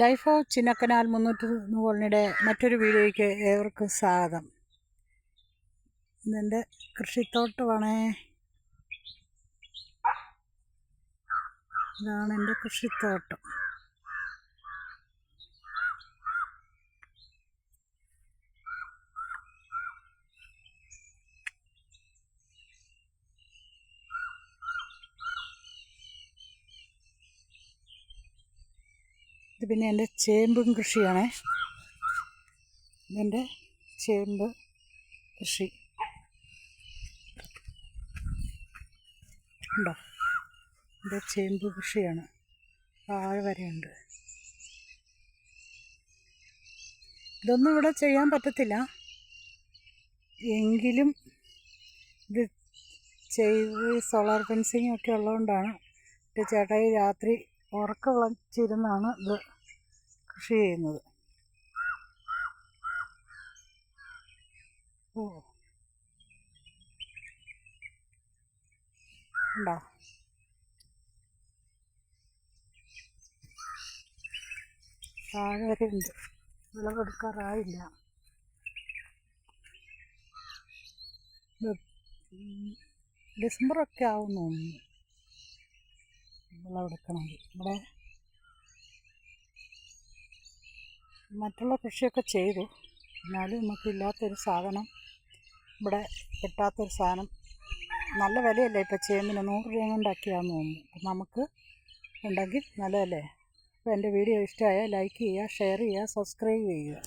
Life of Chinnakanal 301 കോളനിയുടെ മറ്റൊരു വീഡിയോയ്ക്ക് ഏവർക്കും സ്വാഗതം. ഇതെൻ്റെ കൃഷിത്തോട്ടമാണേ. ഇതാണ് എൻ്റെ കൃഷിത്തോട്ടം. ഇത് പിന്നെ എൻ്റെ ചേമ്പും കൃഷിയാണേ. ഇതെൻ്റെ ചേമ്പ് കൃഷി ഉണ്ടോ? എൻ്റെ ചേമ്പ് കൃഷിയാണ്. താഴെ വരെയുണ്ട്. ഇതൊന്നും ഇവിടെ ചെയ്യാൻ പറ്റത്തില്ല, എങ്കിലും ഇത് ചെയ്ത് സോളാർ ഫെൻസിങ് ഒക്കെ ഉള്ളതുകൊണ്ടാണ് ചേട്ടായി രാത്രി ഉറക്കം വിളച്ചിരുന്നാണ് ഇത് കൃഷി ചെയ്യുന്നത്. ഉണ്ടോ? താഴെ വരെ ഉണ്ട്. വിളവെടുക്കാറായില്ല. ഡിസംബറൊക്കെ ആവും തോന്നുന്നു വിളവെടുക്കണമെങ്കിൽ. ഇവിടെ മറ്റുള്ള കൃഷിയൊക്കെ ചെയ്തു, എന്നാലും നമുക്കില്ലാത്തൊരു സാധനം, ഇവിടെ കിട്ടാത്തൊരു സാധനം. നല്ല വിലയല്ലേ ഇപ്പോൾ ചേമ്പിന്? 100 രൂപ കൊണ്ടാക്കിയാന്ന് തോന്നുന്നു. അപ്പം നമുക്ക് ഉണ്ടെങ്കിൽ നല്ലതല്ലേ. അപ്പോൾ എൻ്റെ വീഡിയോ ഇഷ്ടമായാൽ ലൈക്ക് ചെയ്യുക, ഷെയർ ചെയ്യുക, സബ്സ്ക്രൈബ് ചെയ്യുക.